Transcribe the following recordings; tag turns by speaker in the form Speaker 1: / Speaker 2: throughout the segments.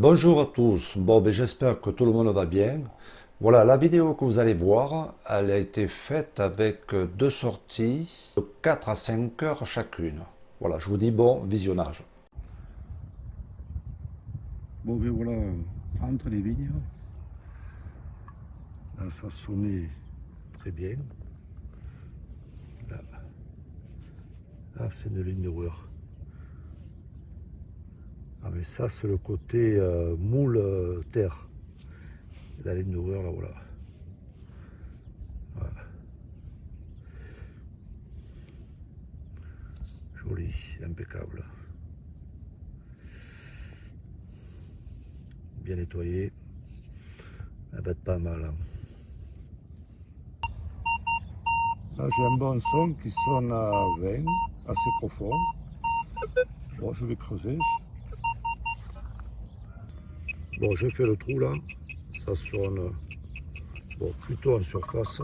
Speaker 1: Bonjour à tous, bon ben j'espère que tout le monde va bien. Voilà, la vidéo que vous allez voir, elle a été faite avec deux sorties de 4 à 5 heures chacune. Voilà, je vous dis bon visionnage. Bon ben voilà, entre les vignes, là ça sonnait très bien. Là c'est une ligne de d'horreur. Ah mais ça c'est le côté moule terre. La ligne de d'horreur là voilà. Voilà. Joli, impeccable. Bien nettoyé. Elle va être pas mal, hein. Là, j'ai un bon son qui sonne à 20, assez profond. Bon, je vais creuser. Bon, j'ai fait le trou là. Ça sonne bon, plutôt en surface.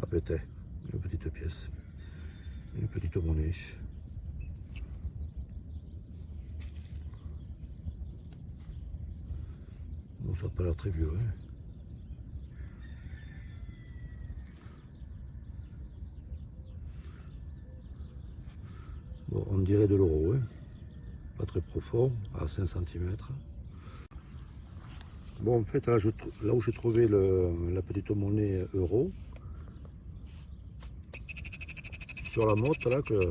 Speaker 1: Ah, peut-être une petite pièce, une petite monnaie. Bon, ça n'a pas l'air très vieux, hein. Bon, on dirait de l'euro, hein. Pas très profond, à 5 cm. Bon, en fait, là où j'ai trouvé la petite monnaie euro, sur la motte, là, que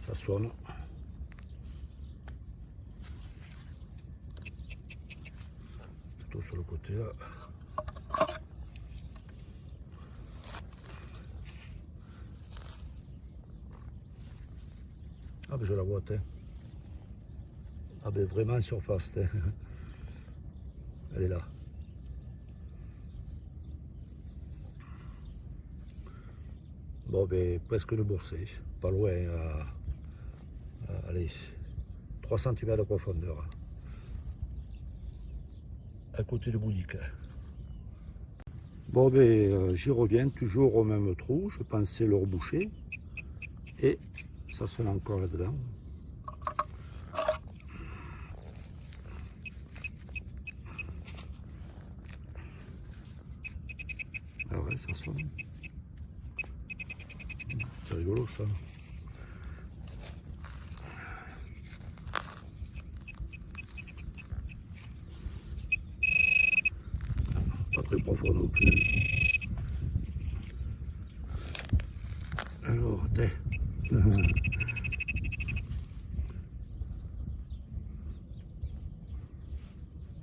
Speaker 1: ça sonne. Plutôt sur le côté, là. Ah, ben je la vois, hein. Ah, ben vraiment en surface, hein. Elle est là. Bon, ben presque le bourset, pas loin, allez, 3 cm de profondeur, à côté de Boudic. Bon, ben j'y reviens, toujours au même trou, je pensais le reboucher, et ça sonne encore là-dedans. Ah ouais, ça sonne. C'est rigolo ça. Pas très profond non plus. Alors, t'es.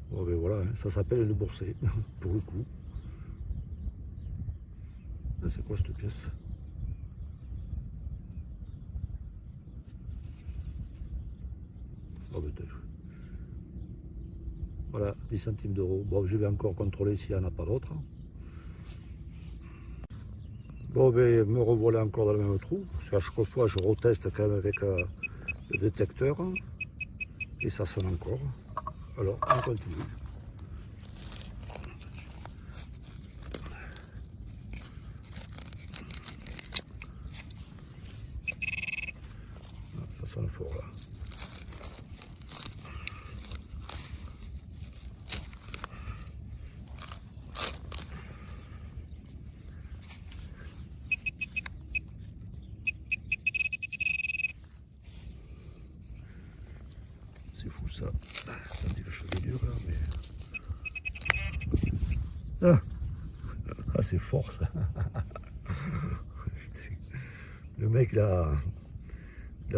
Speaker 1: Bon ben voilà, hein, ça s'appelle le bourset, pour le coup. Ah, c'est quoi cette pièce? Oh, ben, voilà, 10 centimes d'euros. Bon, je vais encore contrôler s'il n'y en a pas d'autres. Bon, ben, me revoilà encore dans le même trou, parce qu'à chaque fois, je reteste quand même avec le détecteur, et ça sonne encore. Alors, on continue. Ah, ça sonne fort, là. C'est fou, ça. Ça dit le chevelure, là, mais... Ah, ah c'est fort, ça. Le mec, il a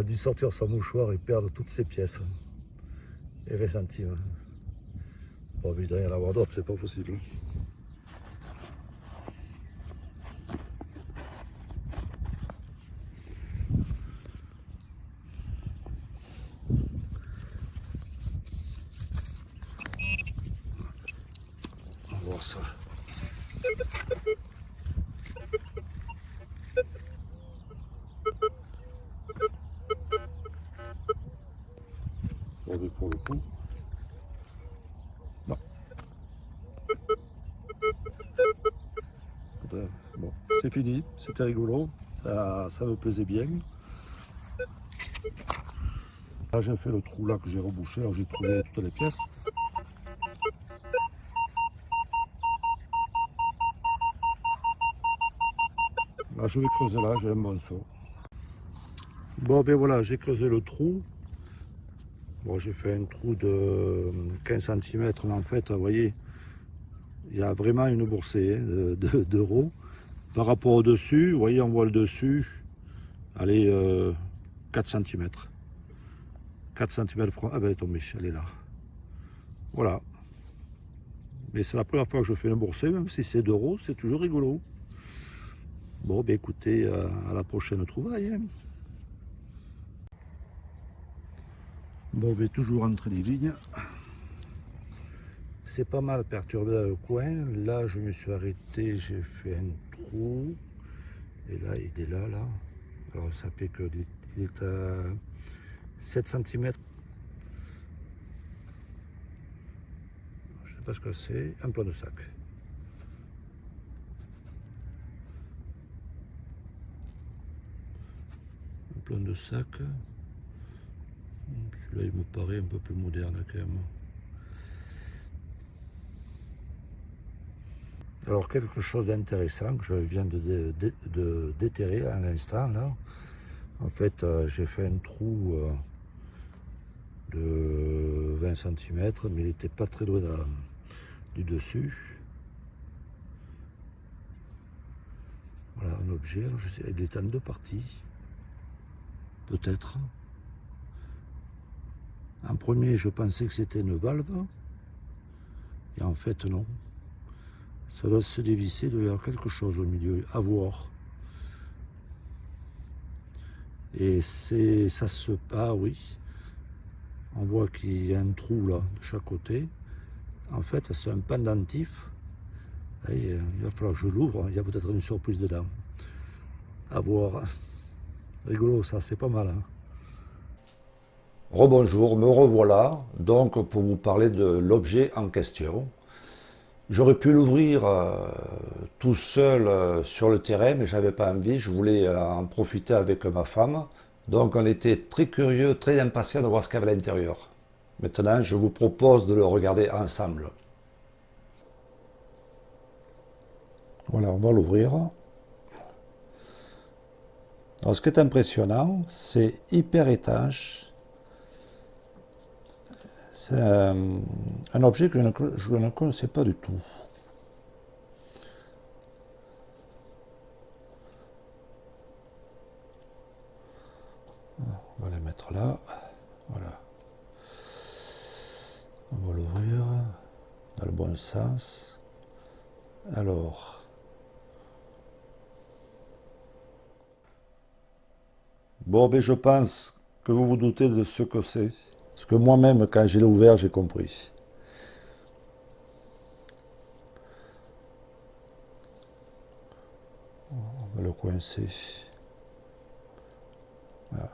Speaker 1: dû sortir son mouchoir et perdre toutes ses pièces. Et 20 centimes. Bon, mais il doit y en avoir d'autres, c'est pas possible. Bon, mais pour le coup, non. Bon, c'est fini, c'était rigolo, ça me plaisait bien. Là, j'ai fait le trou là que j'ai rebouché, alors j'ai trouvé toutes les pièces. Là, je vais creuser là, j'ai un bon saut. Bon, ben voilà, j'ai creusé le trou. Bon, j'ai fait un trou de 15 cm, mais en fait, vous voyez, il y a vraiment une boursée hein, d'euros. Par rapport au dessus, vous voyez, on voit le dessus, allez, 4 cm. 4 cm, ah ben elle est tombée, elle est là. Voilà. Mais c'est la première fois que je fais une boursée, même si c'est d'euros, c'est toujours rigolo. Bon, ben écoutez, à la prochaine trouvaille. Hein. Bon, ben toujours entre les vignes. C'est pas mal perturbé dans le coin. Là, je me suis arrêté, j'ai fait un trou. Et là, il est là, là. Alors, ça fait que il est à 7 cm. Je sais pas ce que c'est. Un plan de sac. Un plan de sac. Celui-là, il me paraît un peu plus moderne quand même. Alors, quelque chose d'intéressant que je viens de déterrer à l'instant, là. En fait, j'ai fait un trou de 20 cm, mais il n'était pas très loin du dessus. Voilà un objet, alors je sais, il est en deux parties, peut-être. En premier, je pensais que c'était une valve, et en fait non. Ça doit se dévisser, il doit y avoir quelque chose au milieu, à voir. Et ça se... Ah oui, on voit qu'il y a un trou là, de chaque côté. En fait, c'est un pendentif. Et, il va falloir que je l'ouvre, il y a peut-être une surprise dedans. À voir. Rigolo, ça, c'est pas mal. Hein. Rebonjour, me revoilà, donc pour vous parler de l'objet en question. J'aurais pu l'ouvrir tout seul sur le terrain, mais j'avais pas envie, je voulais en profiter avec ma femme. Donc on était très curieux, très impatients de voir ce qu'il y avait à l'intérieur. Maintenant, je vous propose de le regarder ensemble. Voilà, on va l'ouvrir. Alors ce qui est impressionnant, c'est hyper étanche. C'est un objet que je ne connaissais pas du tout. On va les mettre là. Voilà. On va l'ouvrir dans le bon sens. Alors, bon, ben je pense que vous vous doutez de ce que c'est. Parce que moi-même, quand je l'ai ouvert, j'ai compris. On va le coincer. Voilà.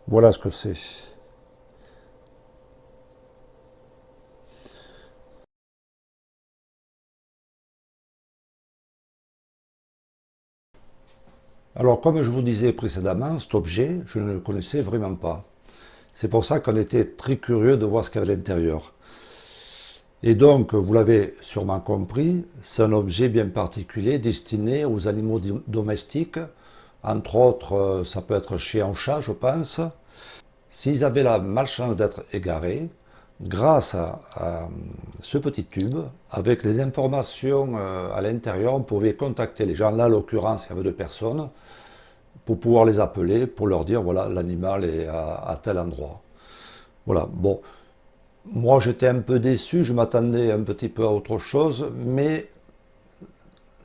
Speaker 1: Voilà ce que c'est. Alors, comme je vous disais précédemment, cet objet, je ne le connaissais vraiment pas. C'est pour ça qu'on était très curieux de voir ce qu'il y avait à l'intérieur. Et donc, vous l'avez sûrement compris, c'est un objet bien particulier destiné aux animaux domestiques. Entre autres, ça peut être chien ou chat, je pense. S'ils avaient la malchance d'être égarés, grâce à ce petit tube, avec les informations à l'intérieur, on pouvait contacter les gens. Là, en l'occurrence, il y avait deux personnes, pour pouvoir les appeler, pour leur dire, voilà, l'animal est à tel endroit. Voilà, bon, Moi j'étais un peu déçu, je m'attendais un petit peu à autre chose, mais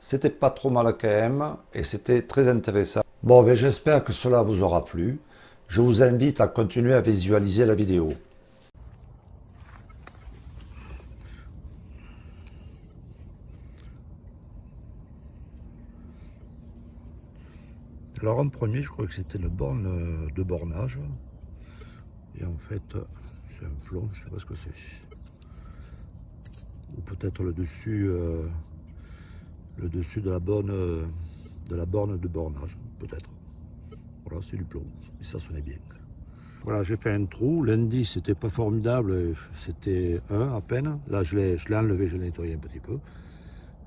Speaker 1: c'était pas trop mal quand même et c'était très intéressant. Bon, ben, j'espère que cela vous aura plu. Je vous invite à continuer à visualiser la vidéo. Alors en premier, je crois que c'était une borne de bornage. Et en fait, c'est un plomb, je ne sais pas ce que c'est. Ou peut-être le dessus de la borne de bornage, peut-être. Voilà, c'est du plomb. Et ça sonnait bien. Voilà, j'ai fait un trou. Lundi, c'était pas formidable. C'était un à peine. Là, je l'ai enlevé, je l'ai nettoyé un petit peu.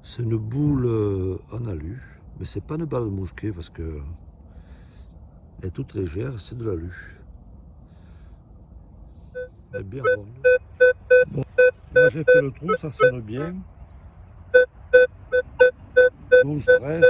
Speaker 1: C'est une boule en alu. Mais c'est pas une balle de mousquet parce que elle est toute légère, c'est de l'alu. Elle est bien ronde. Bon, là j'ai fait le trou, ça sonne bien. 12, 13.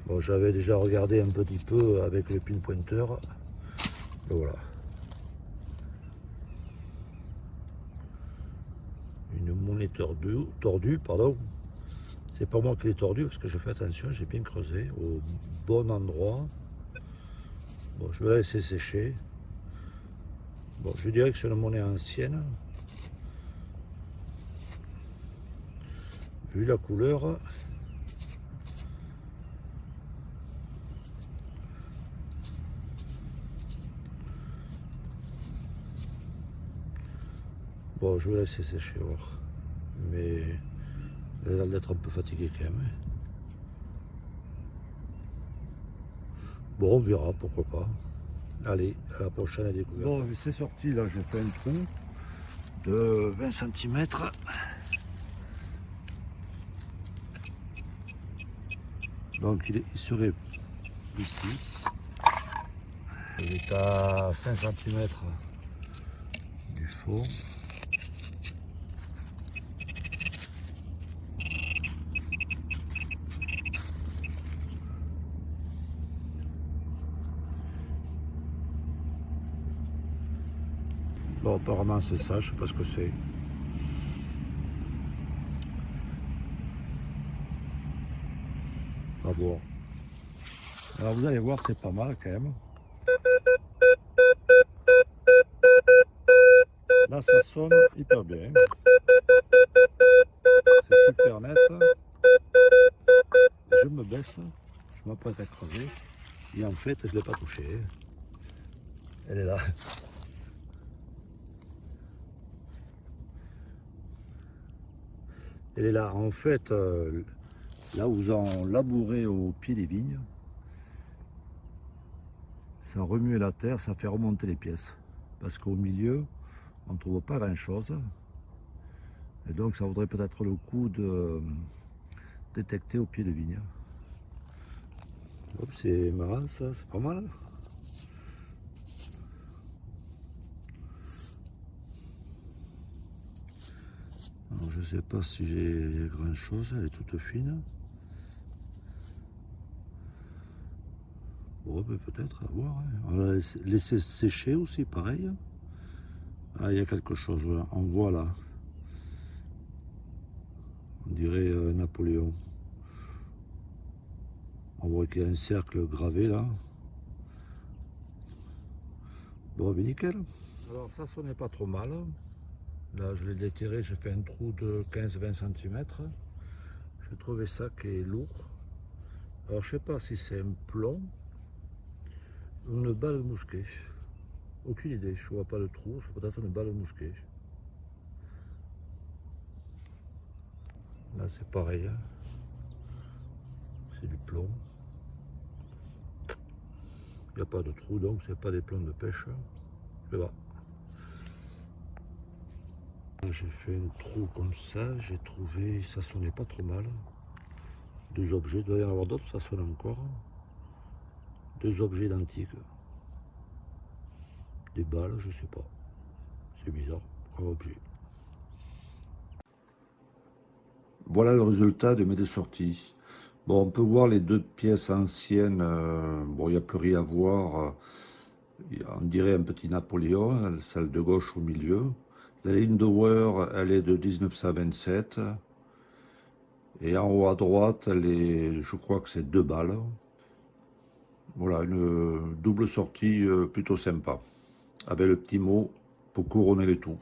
Speaker 1: Bon, j'avais déjà regardé un petit peu avec le pin pointeur. Et voilà. Une monnaie tordue, pardon. C'est pas moi qui l'ai tordue parce que j'ai fait attention, j'ai bien creusé au bon endroit. Bon, je vais la laisser sécher. Bon, je dirais que c'est une monnaie ancienne. Vu la couleur, bon, je vais la laisser sécher, voir. Mais elle a l'air d'être un peu fatiguée quand même. Bon, on verra, pourquoi pas. Allez, à la prochaine découverte. Bon, c'est sorti, là, j'ai fait un trou de 20 cm. Donc, il serait ici. Il est à 5 cm du fond. Bon, apparemment c'est ça, je sais pas ce que c'est. À voir. Alors vous allez voir, c'est pas mal quand même. Là ça sonne hyper bien. C'est super net. Je me baisse, je m'apprête à creuser. Et en fait, je ne l'ai pas touchée. Elle est là. Elle est là. En fait, là où ils ont labouré au pied des vignes, ça remue la terre, ça fait remonter les pièces. Parce qu'au milieu, on ne trouve pas grand-chose. Et donc, ça vaudrait peut-être le coup de détecter au pied de vigne. C'est marrant ça, c'est pas mal. Alors, je sais pas si j'ai grand chose, elle est toute fine. Bon, ben, peut-être, à voir. Hein. On va laisser sécher aussi, pareil. Ah, il y a quelque chose, voilà. On voit là. On dirait Napoléon. On voit qu'il y a un cercle gravé là. Bon, ben nickel. Alors ça sonnait pas trop mal. Là, je l'ai déterré, j'ai fait un trou de 15-20 cm. J'ai trouvé ça qui est lourd. Alors je sais pas si c'est un plomb ou une balle de mousquet. Aucune idée, je vois pas le trou, c'est peut-être une balle de mousquet. Là c'est pareil, hein. C'est du plomb. Il n'y a pas de trou donc c'est pas des plombs de pêche. Je sais pas. J'ai fait un trou comme ça, j'ai trouvé, ça sonnait pas trop mal. Deux objets, il doit y en avoir d'autres, ça sonne encore. Deux objets identiques. Des balles, je sais pas. C'est bizarre comme objet. Voilà le résultat de mes deux sorties. Bon, on peut voir les deux pièces anciennes. Bon, il n'y a plus rien à voir. On dirait un petit Napoléon, celle de gauche au milieu. La Lindauer, elle est de 1927. Et en haut à droite, je crois que c'est deux balles. Voilà, une double sortie plutôt sympa, avec le petit mot pour couronner le tout.